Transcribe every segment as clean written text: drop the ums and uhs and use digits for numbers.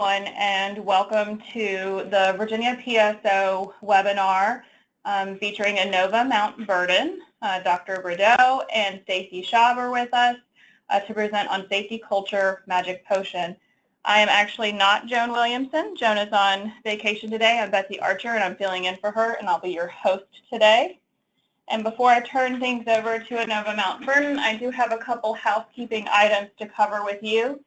And welcome to the Virginia PSO webinar featuring Inova Mount Vernon. Dr. Bordeaux and Stacy Schaub are with us to present on Safety Culture Magic Potion. I am actually not Joan Williamson. Joan is on vacation today. I'm Betsy Archer, and I'm filling in for her, and I'll be your host today. And before I turn things over to Inova Mount Vernon, I do have a couple housekeeping items to cover with you.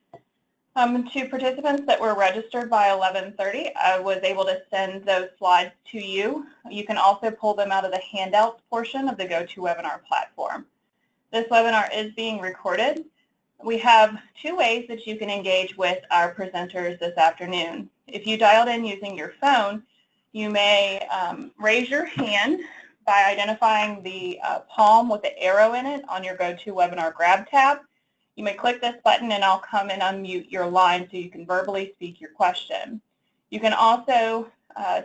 To participants that were registered by 11:30, I was able to send those slides to you. You can also pull them out of the handouts portion of the GoToWebinar platform. This webinar is being recorded. We have two ways that you can engage with our presenters this afternoon. If you dialed in using your phone, you may raise your hand by identifying the palm with the arrow in it on your GoToWebinar grab tab. You may click this button and I'll come and unmute your line so you can verbally speak your question. You can also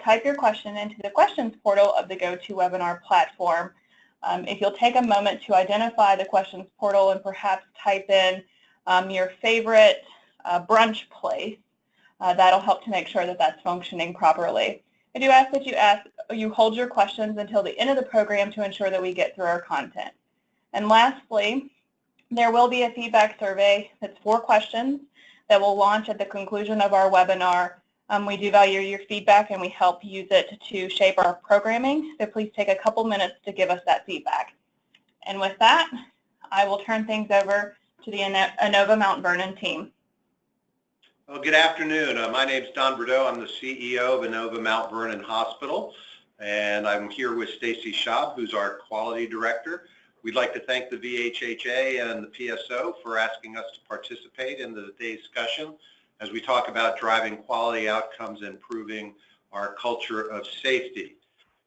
type your question into the questions portal of the GoToWebinar platform. If you'll take a moment to identify the questions portal and perhaps type in your favorite brunch place, that'll help to make sure that that's functioning properly. I do ask that you hold your questions until the end of the program to ensure that we get through our content. And lastly, there will be a feedback survey that's 4 questions that will launch at the conclusion of our webinar. We do value your feedback and we help use it to shape our programming, so please take a couple minutes to give us that feedback. And with that, I will turn things over to the Inova Mount Vernon team. Well, good afternoon. My name is Don Bordeaux. I'm the CEO of Inova Mount Vernon Hospital, and I'm here with Stacy Schaub, who's our quality director. We'd like to thank the VHHA and the PSO for asking us to participate in today's discussion as we talk about driving quality outcomes and improving our culture of safety.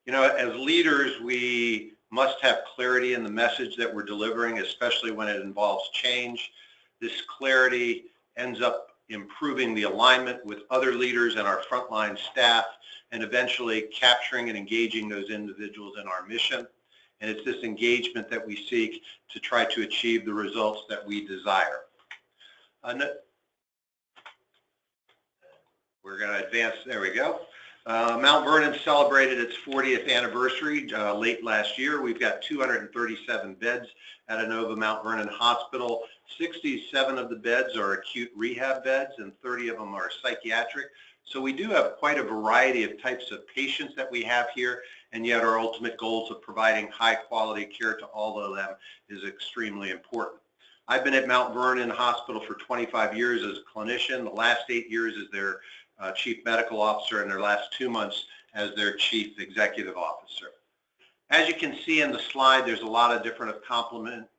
You know, as leaders, we must have clarity in the message that we're delivering, especially when it involves change. This clarity ends up improving the alignment with other leaders and our frontline staff, and eventually capturing and engaging those individuals in our mission. And it's this engagement that we seek to try to achieve the results that we desire. We're going to advance. There we go. Mount Vernon celebrated its 40th anniversary late last year. We've got 237 beds at Inova Mount Vernon Hospital. 67 of the beds are acute rehab beds and 30 of them are psychiatric. So we do have quite a variety of types of patients that we have here, and yet our ultimate goals of providing high quality care to all of them is extremely important. I've been at Mount Vernon Hospital for 25 years as a clinician, the last 8 years as their chief medical officer, and their last 2 months as their chief executive officer. As you can see in the slide, there's a lot of different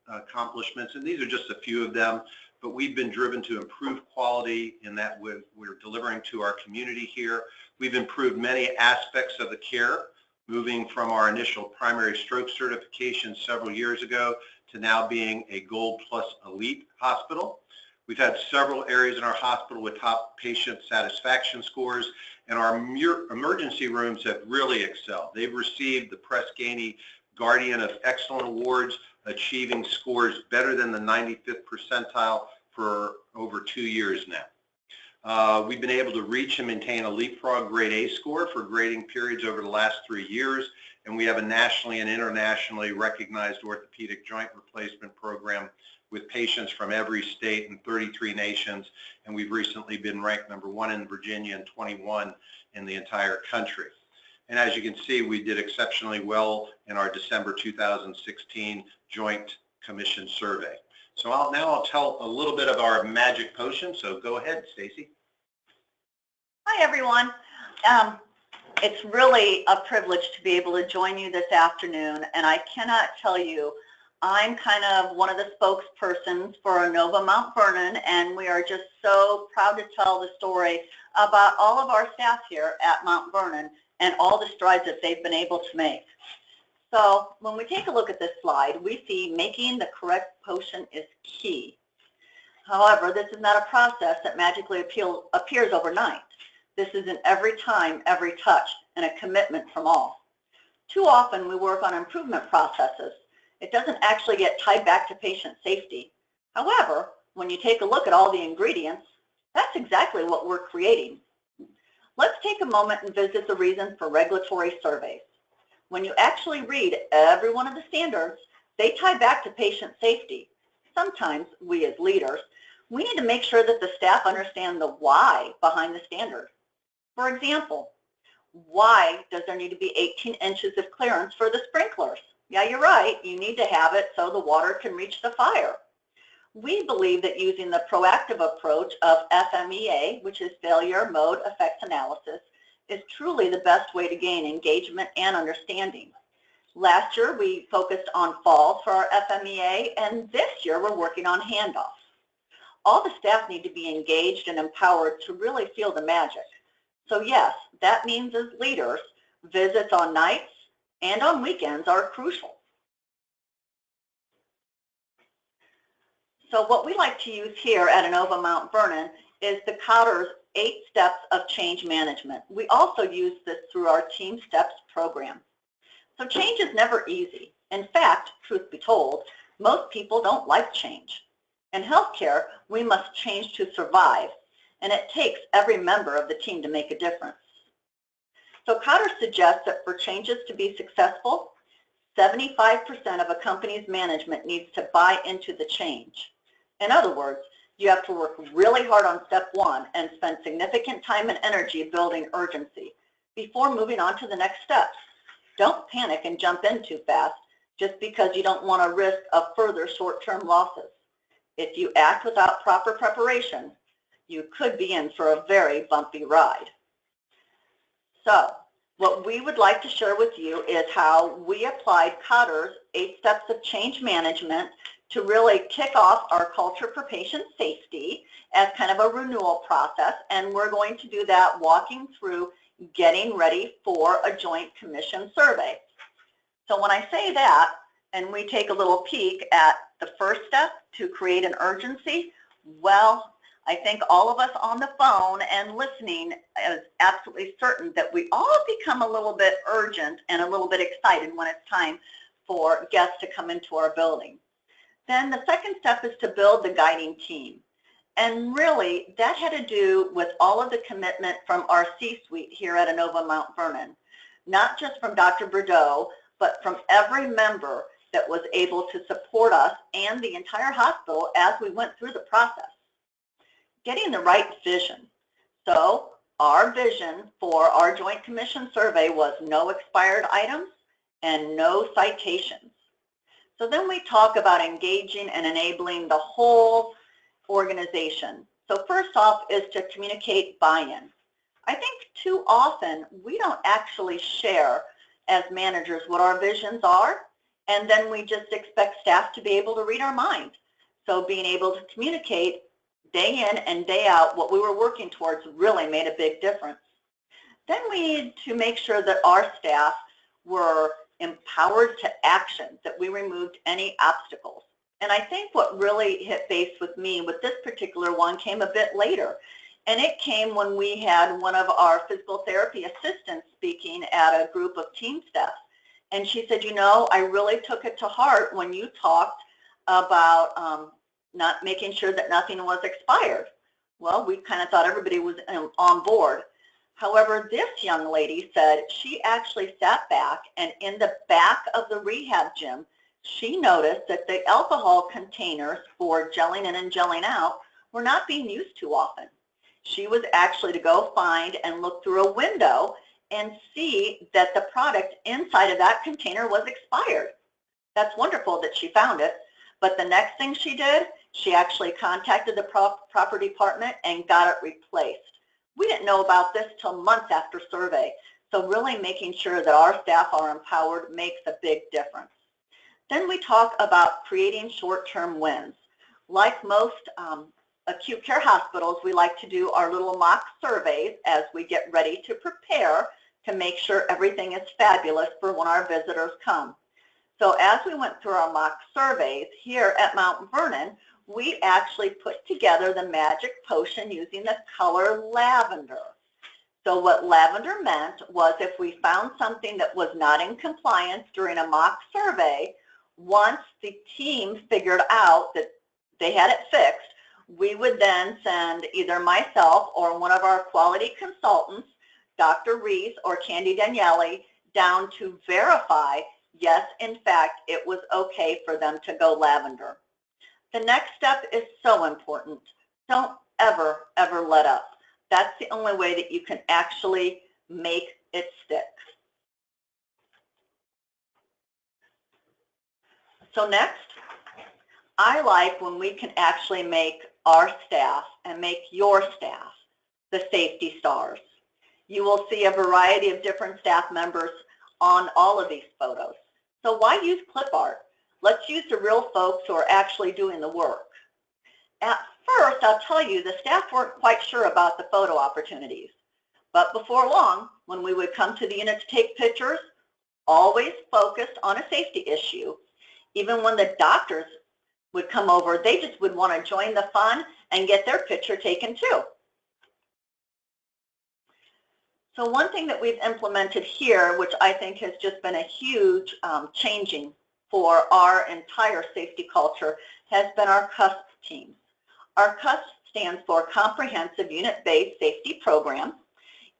accomplishments, and these are just a few of them. But we've been driven to improve quality in that we're delivering to our community here. We've improved many aspects of the care, moving from our initial primary stroke certification several years ago to now being a Gold Plus Elite hospital. We've had several areas in our hospital with top patient satisfaction scores, and our emergency rooms have really excelled. They've received the Press Ganey Guardian of Excellent Awards, achieving scores better than the 95th percentile for over 2 years now. We've been able to reach and maintain a leapfrog grade A score for grading periods over the last 3 years, and we have a nationally and internationally recognized orthopedic joint replacement program with patients from every state and 33 nations, and we've recently been ranked #1 in Virginia and 21 in the entire country. And as you can see, we did exceptionally well in our December 2016 Joint Commission survey. So now I'll tell a little bit of our magic potion, so go ahead, Stacy. Hi, everyone. It's really a privilege to be able to join you this afternoon, and I cannot tell you, I'm kind of one of the spokespersons for Inova Mount Vernon, and we are just so proud to tell the story about all of our staff here at Mount Vernon and all the strides that they've been able to make. So when we take a look at this slide, we see making the correct potion is key. However, this is not a process that magically appears overnight. This is an every time, every touch, and a commitment from all. Too often we work on improvement processes. It doesn't actually get tied back to patient safety. However, when you take a look at all the ingredients, That's exactly what we're creating. Let's take a moment and visit the reason for regulatory surveys. When you actually read every one of the standards, they tie back to patient safety. Sometimes we as leaders, we need to make sure that the staff understand the why behind the standard. For example, why does there need to be 18 inches of clearance for the sprinklers? Yeah, you're right. You need to have it so the water can reach the fire. We believe that using the proactive approach of FMEA, which is Failure Mode Effects Analysis, is truly the best way to gain engagement and understanding. Last year, we focused on falls for our FMEA, and this year we're working on handoffs. All the staff need to be engaged and empowered to really feel the magic. So yes, that means as leaders, visits on nights and on weekends are crucial. So what we like to use here at Inova Mount Vernon is the Cotter's 8 steps of change management. We also use this through our Team Steps program. So change is never easy. In fact, truth be told, most people don't like change. In healthcare, we must change to survive, and it takes every member of the team to make a difference. So Cotter suggests that for changes to be successful, 75% of a company's management needs to buy into the change. In other words, you have to work really hard on step 1 and spend significant time and energy building urgency before moving on to the next steps. Don't panic and jump in too fast just because you don't want to risk of further short-term losses. If you act without proper preparation, you could be in for a very bumpy ride. So, what we would like to share with you is how we applied Cotter's 8 steps of change management to really kick off our culture for patient safety as kind of a renewal process, and we're going to do that walking through getting ready for a joint commission survey. So when I say that, and we take a little peek at the first step to create an urgency, well, I think all of us on the phone and listening is absolutely certain that we all become a little bit urgent and a little bit excited when it's time for guests to come into our building. Then the second step is to build the guiding team. And really, that had to do with all of the commitment from our C-suite here at Inova Mount Vernon, not just from Dr. Bordeaux, but from every member that was able to support us and the entire hospital as we went through the process. Getting the right vision. So our vision for our Joint Commission survey was no expired items and no citations. So then we talk about engaging and enabling the whole organization. So first off is to communicate buy-in. I think too often we don't actually share as managers what our visions are, and then we just expect staff to be able to read our mind. So being able to communicate day in and day out what we were working towards really made a big difference. Then we need to make sure that our staff were empowered to action, that we removed any obstacles. And I think what really hit base with me with this particular one came a bit later. And it came when we had one of our physical therapy assistants speaking at a group of team staff. And she said, you know, I really took it to heart when you talked about not making sure that nothing was expired. Well, we kind of thought everybody was on board. However, this young lady said she actually sat back, and in the back of the rehab gym, she noticed that the alcohol containers for gelling in and gelling out were not being used too often. She was actually to go find and look through a window and see that the product inside of that container was expired. That's wonderful that she found it, but the next thing she did, she actually contacted the proper department and got it replaced. We didn't know about this till months after survey, so really making sure that our staff are empowered makes a big difference. Then we talk about creating short-term wins. Like most acute care hospitals, we like to do our little mock surveys as we get ready to prepare to make sure everything is fabulous for when our visitors come. So as we went through our mock surveys here at Mount Vernon, we actually put together the magic potion using the color lavender. So what lavender meant was if we found something that was not in compliance during a mock survey, once the team figured out that they had it fixed, we would then send either myself or one of our quality consultants, Dr. Reese or Candy Daniele, down to verify, yes, in fact, it was okay for them to go lavender. The next step is so important. Don't ever, ever let up. That's the only way that you can actually make it stick. So next, I like when we can actually make our staff and make your staff the safety stars. You will see a variety of different staff members on all of these photos. So why use clip art? Let's use the real folks who are actually doing the work. At first, I'll tell you, the staff weren't quite sure about the photo opportunities. But before long, when we would come to the unit to take pictures, always focused on a safety issue. Even when the doctors would come over, they just would want to join the fun and get their picture taken too. So one thing that we've implemented here, which I think has just been a huge changing for our entire safety culture, has been our Cusp teams. Our Cusp stands for Comprehensive Unit-Based Safety Program.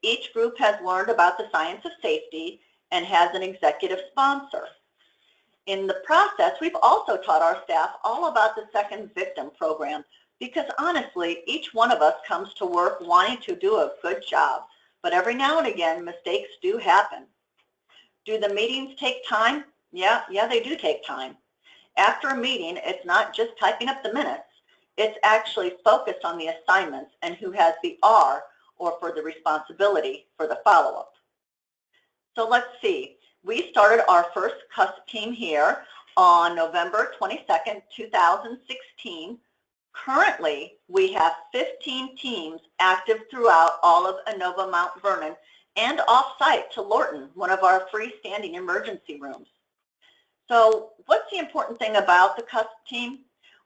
Each group has learned about the science of safety and has an executive sponsor. In the process, we've also taught our staff all about the Second Victim Program, because honestly, each one of us comes to work wanting to do a good job. But every now and again, mistakes do happen. Do the meetings take time? Yeah, they do take time. After a meeting, it's not just typing up the minutes. It's actually focused on the assignments and who has the R, or for the responsibility for the follow-up. So let's see. We started our first Cusp team here on November 22nd, 2016. Currently, we have 15 teams active throughout all of Inova Mount Vernon and off-site to Lorton, one of our freestanding emergency rooms. So what's the important thing about the Cusp team?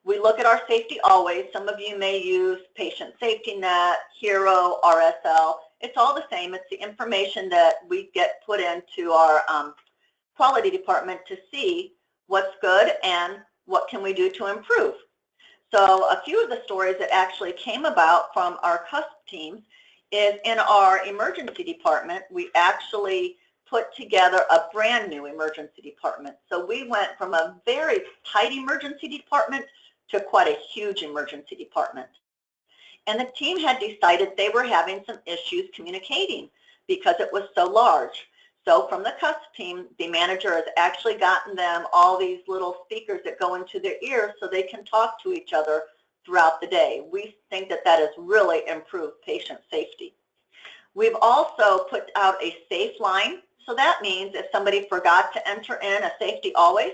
We look at our safety always. Some of you may use Patient Safety Net, Hero, RSL. It's all the same. It's the information that we get put into our quality department to see what's good and what can we do to improve. So a few of the stories that actually came about from our Cusp teams is in our emergency department, we actually put together a brand new emergency department. So we went from a very tight emergency department to quite a huge emergency department. And the team had decided they were having some issues communicating because it was so large. So from the Cusp team, the manager has actually gotten them all these little speakers that go into their ears so they can talk to each other throughout the day. We think that that has really improved patient safety. We've also put out a safe line. So that means if somebody forgot to enter in a safety always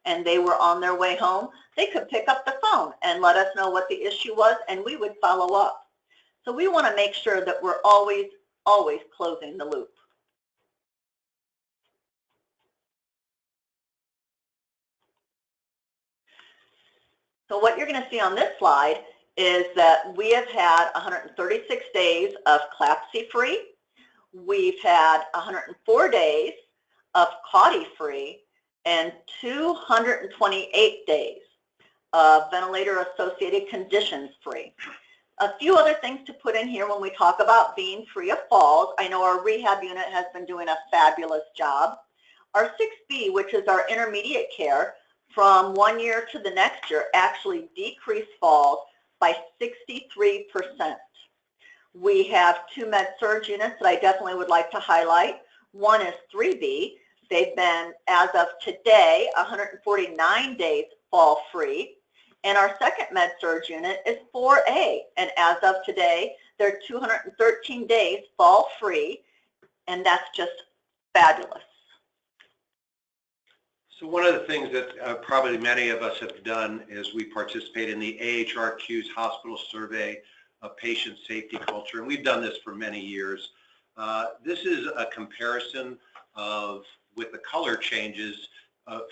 and they were on their way home, they could pick up the phone and let us know what the issue was, and we would follow up. So we want to make sure that we're always closing the loop. So what you're going to see on this slide is that we have had 136 days of CLAPSI-free. We've had 104 days of CAUTI-free and 228 days of ventilator-associated conditions-free. A few other things to put in here when we talk about being free of falls. I know our rehab unit has been doing a fabulous job. Our 6B, which is our intermediate care, from 1 year to the next year actually decreased falls by 63%. We have 2 med-surg units that I definitely would like to highlight. One is 3B. They've been, as of today, 149 days fall-free. And our second med-surg unit is 4A. And as of today, they're 213 days fall-free. And that's just fabulous. So one of the things that probably many of us have done is we participate in the AHRQ's hospital survey of patient safety culture, and we've done this for many years. This is a comparison of, with the color changes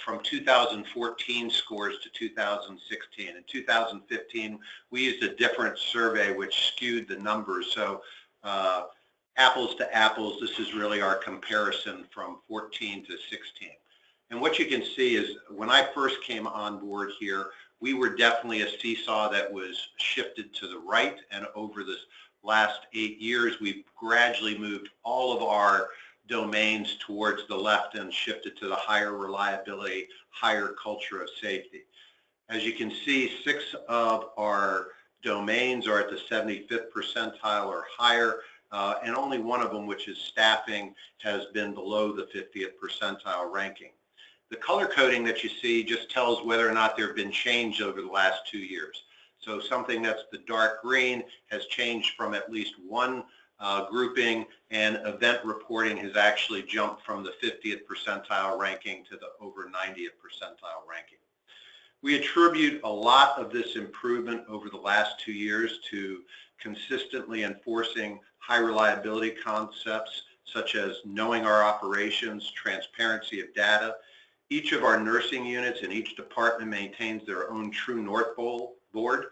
from 2014 scores to 2016. In 2015, we used a different survey which skewed the numbers. So apples to apples, this is really our comparison from 14 to 16. And what you can see is when I first came on board here, we were definitely a seesaw that was shifted to the right, and over this last 8 years, we've gradually moved all of our domains towards the left and shifted to the higher reliability, higher culture of safety. As you can see, 6 of our domains are at the 75th percentile or higher, and only one of them, which is staffing, has been below the 50th percentile ranking. The color coding that you see just tells whether or not there have been change over the last 2 years. So something that's the dark green has changed from at least one grouping, and event reporting has actually jumped from the 50th percentile ranking to the over 90th percentile ranking. We attribute a lot of this improvement over the last 2 years to consistently enforcing high reliability concepts such as knowing our operations, transparency of data. Each of our nursing units in each department maintains their own True North board,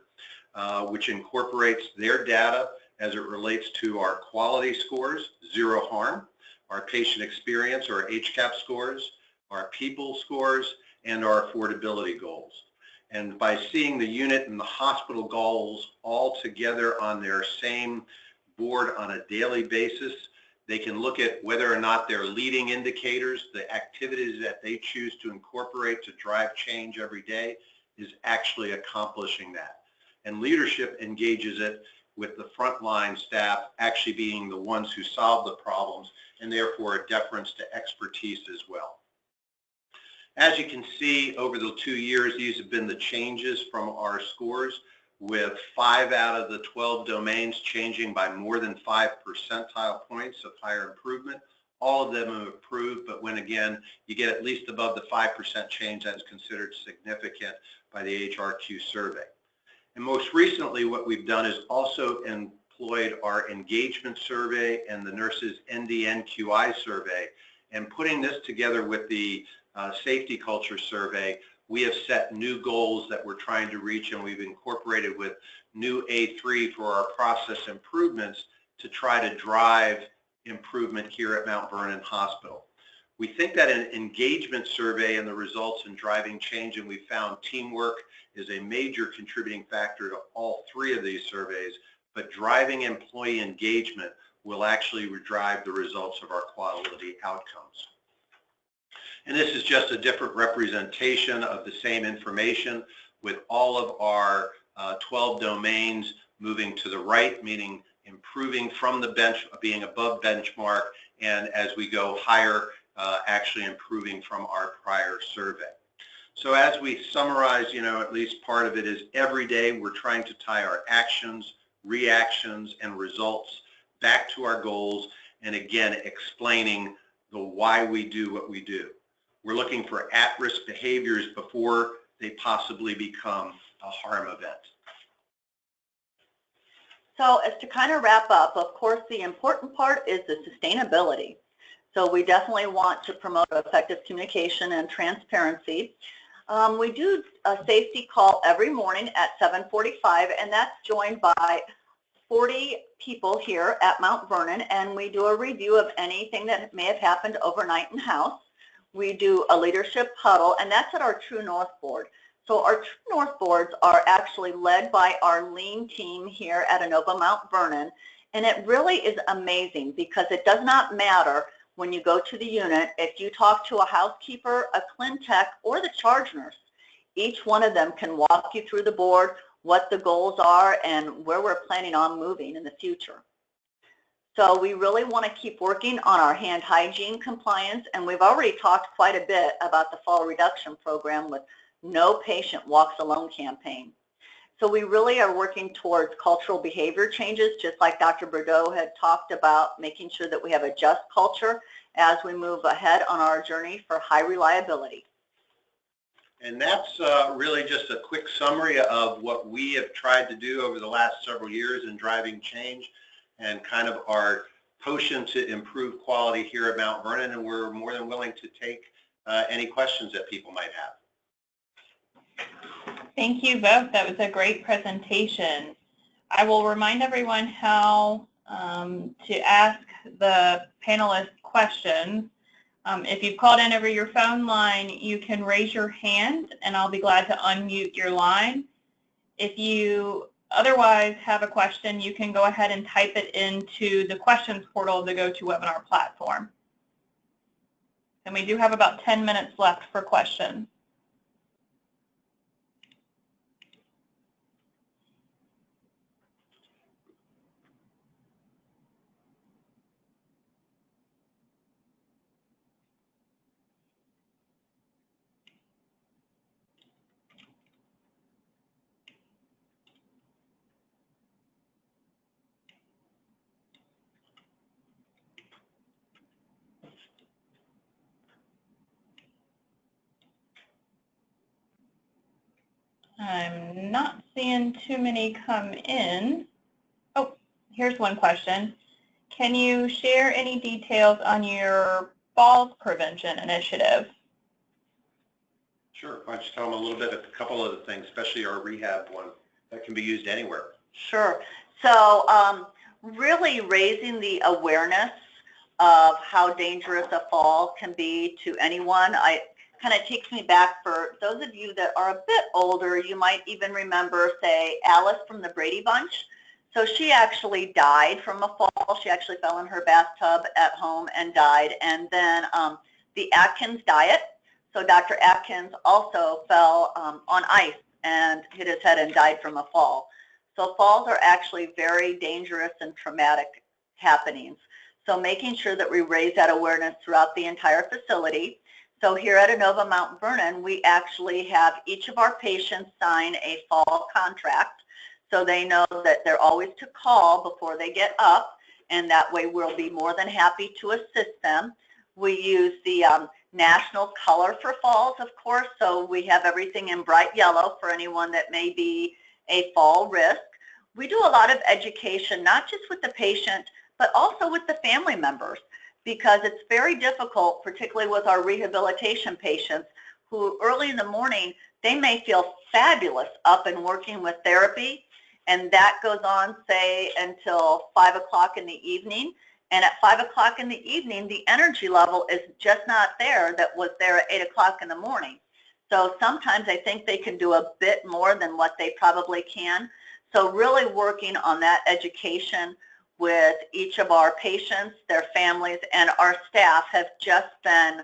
which incorporates their data as it relates to our quality scores, zero harm, our patient experience or HCAP scores, our people scores, and our affordability goals. And by seeing the unit and the hospital goals all together on their same board on a daily basis, they can look at whether or not their leading indicators, the activities that they choose to incorporate to drive change every day, is actually accomplishing that. And leadership engages it with the frontline staff actually being the ones who solve the problems, and therefore a deference to expertise as well. As you can see, over the 2 years, these have been the changes from our scores, with 5 out of the 12 domains changing by more than 5 percentile points of higher improvement. All of them have improved, but when again, you get at least above the 5% change, that is considered significant by the HRQ survey. And most recently, what we've done is also employed our engagement survey and the nurses NDNQI survey, and putting this together with the safety culture survey, we have set new goals that we're trying to reach, and we've incorporated with new A3 for our process improvements to try to drive improvement here at Mount Vernon Hospital. We think that an engagement survey and the results in driving change, and we found teamwork is a major contributing factor to all 3 of these surveys, but driving employee engagement will actually drive the results of our quality outcomes. And this is just a different representation of the same information, with all of our 12 domains moving to the right, meaning improving from the bench, being above benchmark, and as we go higher, actually improving from our prior survey. So as we summarize, at least part of it is every day we're trying to tie our actions, reactions, and results back to our goals, and again, explaining the why we do what we do. We're looking for at-risk behaviors before they possibly become a harm event. So as to kind of wrap up, of course, the important part is the sustainability. So we definitely want to promote effective communication and transparency. We do a safety call every morning at 7:45, and that's joined by 40 people here at Mount Vernon, and we do a review of anything that may have happened overnight in house. We do a leadership huddle, and that's at our True North board. So our True North boards are actually led by our lean team here at Inova Mount Vernon, and it really is amazing because it does not matter when you go to the unit if you talk to a housekeeper, a clin-tech, or the charge nurse. Each one of them can walk you through the board, what the goals are, and where we're planning on moving in the future. So we really want to keep working on our hand hygiene compliance, and we've already talked quite a bit about the fall reduction program with No Patient Walks Alone campaign. So we really are working towards cultural behavior changes, just like Dr. Bordeaux had talked about, making sure that we have a just culture as we move ahead on our journey for high reliability. And that's really just a quick summary of what we have tried to do over the last several years in driving change, and kind of our potion to improve quality here at Mount Vernon, and we're more than willing to take any questions that people might have. Thank you both. That was a great presentation. I will remind everyone how to ask the panelists questions. If you've called in over your phone line, you can raise your hand and I'll be glad to unmute your line. If you otherwise have a question, you can go ahead and type it into the questions portal of the GoToWebinar platform. And we do have about 10 minutes left for questions. I'm not seeing too many come in. Oh, here's one question. Can you share any details on your falls prevention initiative? Sure. Why don't you tell them a little bit, a couple of the things, especially our rehab one that can be used anywhere. Sure. So really raising the awareness of how dangerous a fall can be to anyone. Kind of takes me back, for those of you that are a bit older, you might even remember, say, Alice from the Brady Bunch. So she actually died from a fall. She actually fell in her bathtub at home and died. And then the Atkins diet. So Dr. Atkins also fell on ice and hit his head and died from a fall. So falls are actually very dangerous and traumatic happenings. So making sure that we raise that awareness throughout the entire facility. So here at Inova Mount Vernon, we actually have each of our patients sign a fall contract, so they know that they're always to call before they get up, and that way we'll be more than happy to assist them. We use the national color for falls, of course, so we have everything in bright yellow for anyone that may be a fall risk. We do a lot of education, not just with the patient, but also with the family members, because it's very difficult, particularly with our rehabilitation patients, who early in the morning, they may feel fabulous up and working with therapy, and that goes on, say, until 5 o'clock in the evening. And at 5 o'clock in the evening, the energy level is just not there that was there at 8 o'clock in the morning. So sometimes I think they can do a bit more than what they probably can. So really working on that education with each of our patients, their families, and our staff have just been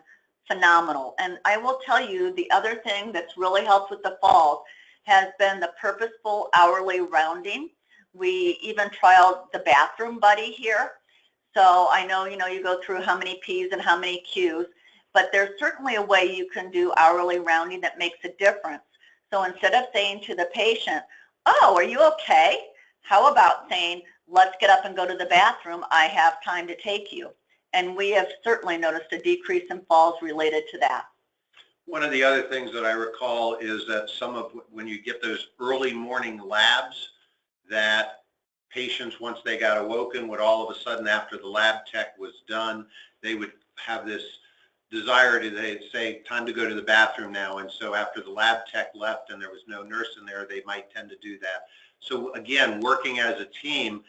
phenomenal. And I will tell you, the other thing that's really helped with the falls has been the purposeful hourly rounding. We even trialed the bathroom buddy here. So I know, you go through how many P's and how many Q's, but there's certainly a way you can do hourly rounding that makes a difference. So instead of saying to the patient, "Oh, are you okay?" How about saying, "Let's get up and go to the bathroom. I have time to take you." And we have certainly noticed a decrease in falls related to that. One of the other things that I recall is that when you get those early morning labs, that patients, once they got awoken, would all of a sudden, after the lab tech was done, they would have this desire to, they'd say, "Time to go to the bathroom now." And so after the lab tech left and there was no nurse in there, they might tend to do that. So again, working as a team,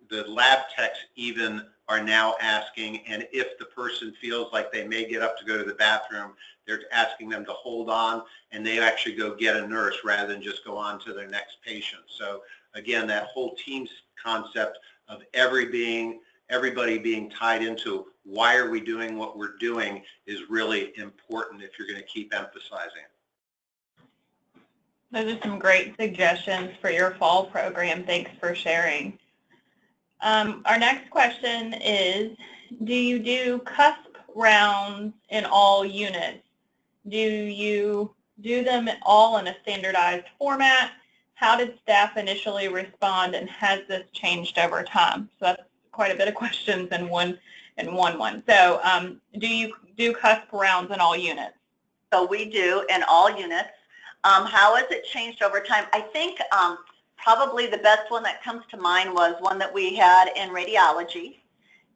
the lab techs even are now asking, and if the person feels like they may get up to go to the bathroom, they're asking them to hold on, and they actually go get a nurse rather than just go on to their next patient. So again, that whole team concept of everybody being tied into why are we doing what we're doing is really important if you're going to keep emphasizing it. Those are some great suggestions for your fall program. Thanks for sharing. Our next question is, do you do Cusp Rounds in all units? Do you do them all in a standardized format? How did staff initially respond, and has this changed over time? So that's quite a bit of questions in one. So do you do Cusp Rounds in all units? So we do in all units. How has it changed over time? I think probably the best one that comes to mind was one that we had in radiology.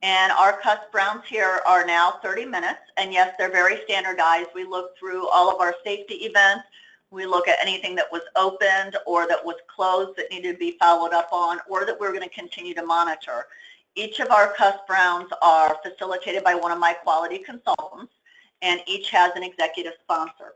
And our Cusp Rounds here are now 30 minutes. And yes, they're very standardized. We look through all of our safety events. We look at anything that was opened or that was closed that needed to be followed up on, or that we're going to continue to monitor. Each of our Cusp Rounds are facilitated by one of my quality consultants, and each has an executive sponsor.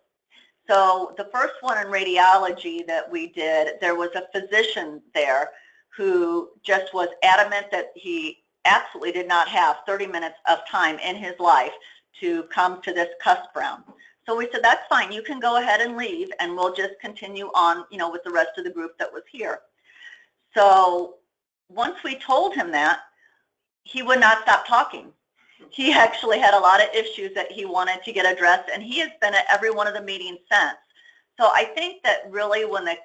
So the first one in radiology that we did, there was a physician there who just was adamant that he absolutely did not have 30 minutes of time in his life to come to this Cusp Round. So we said, that's fine, you can go ahead and leave, and we'll just continue on, you know, with the rest of the group that was here. So once we told him that, he would not stop talking. He actually had a lot of issues that he wanted to get addressed, and he has been at every one of the meetings since. So I think that really when the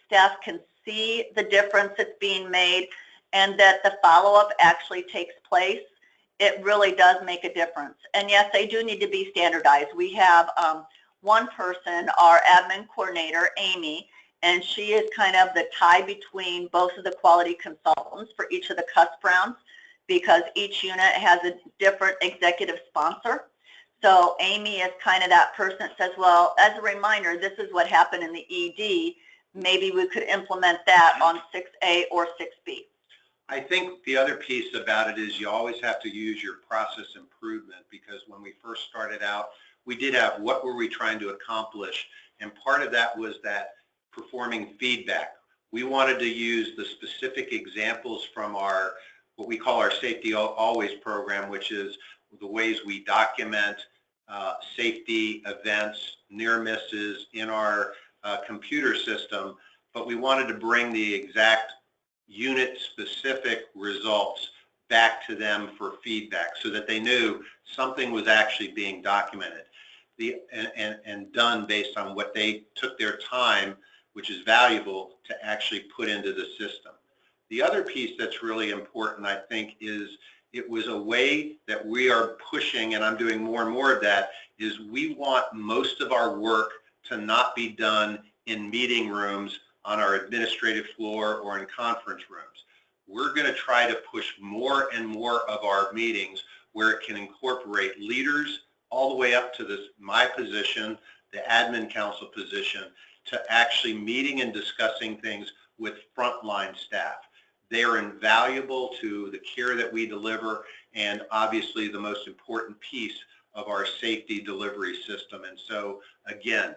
staff can see the difference that's being made and that the follow-up actually takes place, it really does make a difference. And yes, they do need to be standardized. We have one person, our admin coordinator, Amy, and she is kind of the tie between both of the quality consultants for each of the Cusp Rounds, because each unit has a different executive sponsor. So Amy is kind of that person that says, well, as a reminder, this is what happened in the ED. Maybe we could implement that on 6A or 6B. I think the other piece about it is you always have to use your process improvement, because when we first started out, we did have what were we trying to accomplish, and part of that was that performing feedback. We wanted to use the specific examples from our what we call our Safety Always program, which is the ways we document safety events, near misses in our computer system, but we wanted to bring the exact unit-specific results back to them for feedback so that they knew something was actually being documented and done based on what they took their time, which is valuable, to actually put into the system. The other piece that's really important, I think, is it was a way that we are pushing, and I'm doing more and more of that, is we want most of our work to not be done in meeting rooms on our administrative floor or in conference rooms. We're going to try to push more and more of our meetings where it can incorporate leaders all the way up to this, my position, the admin council position, to actually meeting and discussing things with frontline staff. They are invaluable to the care that we deliver, and obviously the most important piece of our safety delivery system. And so again,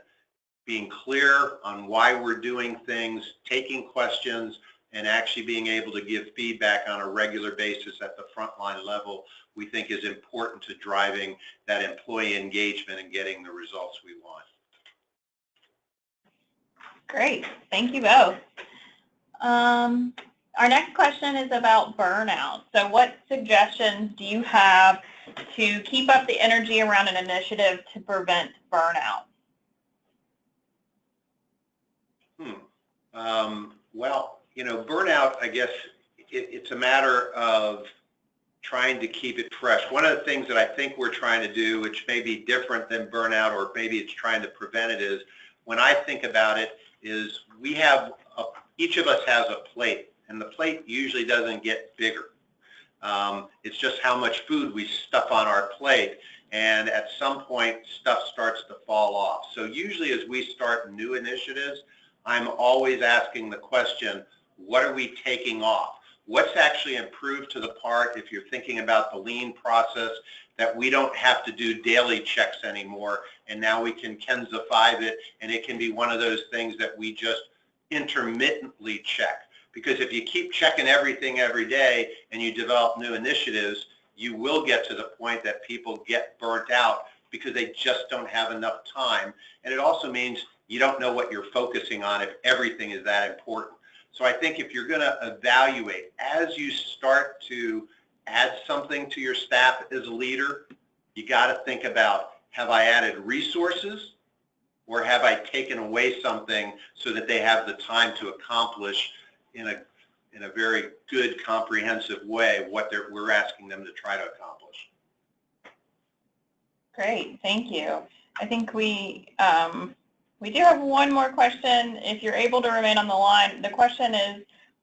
being clear on why we're doing things, taking questions, and actually being able to give feedback on a regular basis at the frontline level, we think is important to driving that employee engagement and getting the results we want. Great, thank you both. Our next question is about burnout. So what suggestions do you have to keep up the energy around an initiative to prevent burnout? Well, you know, burnout, I guess it's a matter of trying to keep it fresh. One of the things that I think we're trying to do, which may be different than burnout, or maybe it's trying to prevent it, is when I think about it, is we have, each of us has a plate, and the plate usually doesn't get bigger. It's just how much food we stuff on our plate, and at some point stuff starts to fall off. So usually as we start new initiatives, I'm always asking the question, what are we taking off? What's actually improved to the part, if you're thinking about the lean process, that we don't have to do daily checks anymore, and now we can Kenzify it, and it can be one of those things that we just intermittently check. Because if you keep checking everything every day and you develop new initiatives, you will get to the point that people get burnt out because they just don't have enough time. And it also means you don't know what you're focusing on if everything is that important. So I think if you're going to evaluate, as you start to add something to your staff as a leader, you got to think about, have I added resources, or have I taken away something so that they have the time to accomplish in a very good, comprehensive way what we're asking them to try to accomplish. Great, thank you. I think we do have one more question. If you're able to remain on the line, the question is,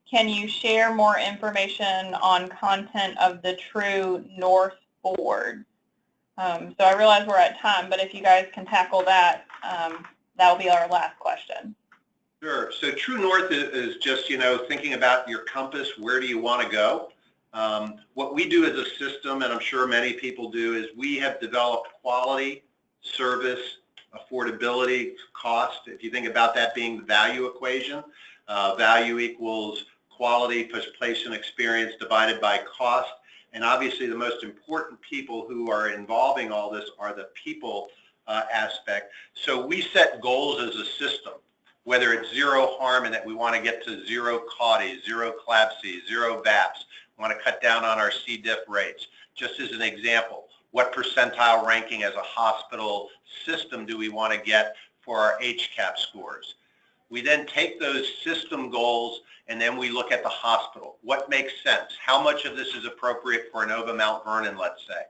can you share more information on content of the True North board? So I realize we're at time, but if you guys can tackle that, that will be our last question. Sure. So True North is just, you know, thinking about your compass, where do you want to go? What we do as a system, and I'm sure many people do, is we have developed quality, service, affordability, cost. If you think about that being the value equation, value equals quality plus place and experience divided by cost. And obviously the most important people who are involving all this are the people aspect. So we set goals as a system, whether it's zero harm and that we want to get to zero CAUTIs, zero CLABSIs, zero VAPs, we want to cut down on our C. diff rates. Just as an example, what percentile ranking as a hospital system do we want to get for our HCAP scores? We then take those system goals and then we look at the hospital. What makes sense? How much of this is appropriate for Inova Mount Vernon, let's say?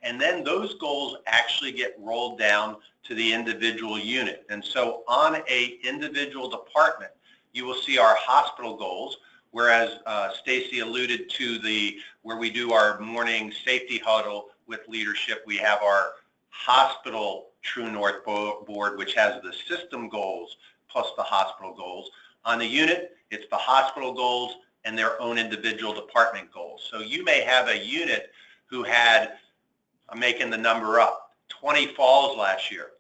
And then those goals actually get rolled down to the individual unit. And so on a individual department, you will see our hospital goals, whereas Stacy alluded to where we do our morning safety huddle with leadership, we have our hospital True North board, which has the system goals plus the hospital goals. On the unit, it's the hospital goals and their own individual department goals. So you may have a unit who had, I'm making the number up, 20 falls last year.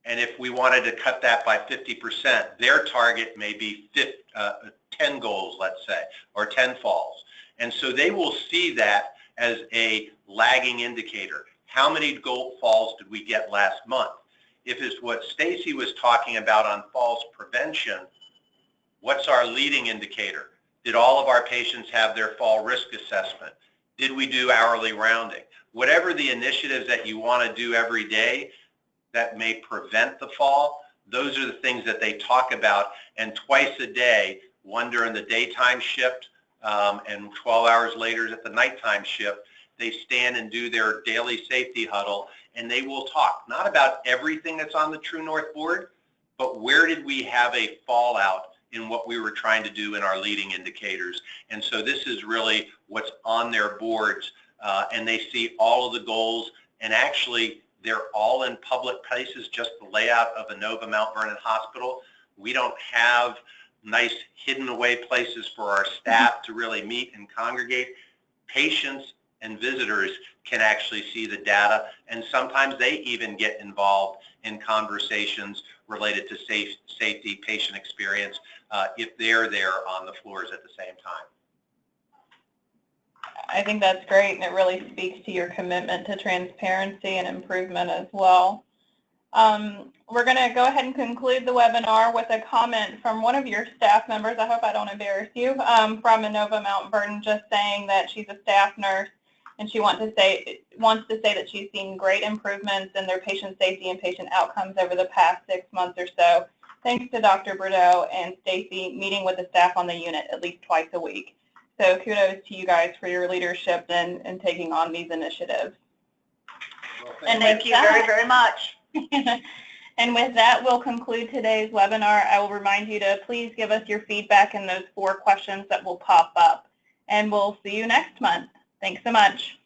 And if we wanted to cut that by 50%, their target may be 10 goals, let's say, or 10 falls. And so they will see that as a lagging indicator. How many falls did we get last month? If it's what Stacy was talking about on falls prevention, what's our leading indicator? Did all of our patients have their fall risk assessment? Did we do hourly rounding? Whatever the initiatives that you want to do every day that may prevent the fall, those are the things that they talk about. And twice a day, one during the daytime shift and 12 hours later at the nighttime shift, they stand and do their daily safety huddle, and they will talk, not about everything that's on the True North board, but where did we have a fallout in what we were trying to do in our leading indicators. And so this is really what's on their boards, and they see all of the goals, and actually they're all in public places, just the layout of Inova Mount Vernon Hospital. We don't have nice hidden away places for our staff to really meet and congregate. Patients and visitors can actually see the data, and sometimes they even get involved in conversations related to safety, patient experience, if they're there on the floors at the same time. I think that's great, and it really speaks to your commitment to transparency and improvement as well. We're going to go ahead and conclude the webinar with a comment from one of your staff members. I hope I don't embarrass you, from Inova Mount Vernon, just saying that she's a staff nurse, and she wants to say that she's seen great improvements in their patient safety and patient outcomes over the past 6 months or so, thanks to Dr. Bordeaux and Stacy meeting with the staff on the unit at least twice a week. So kudos to you guys for your leadership and taking on these initiatives. Well, Thank you very, very much. And with that, we'll conclude today's webinar. I will remind you to please give us your feedback in those 4 questions that will pop up. And we'll see you next month. Thanks so much.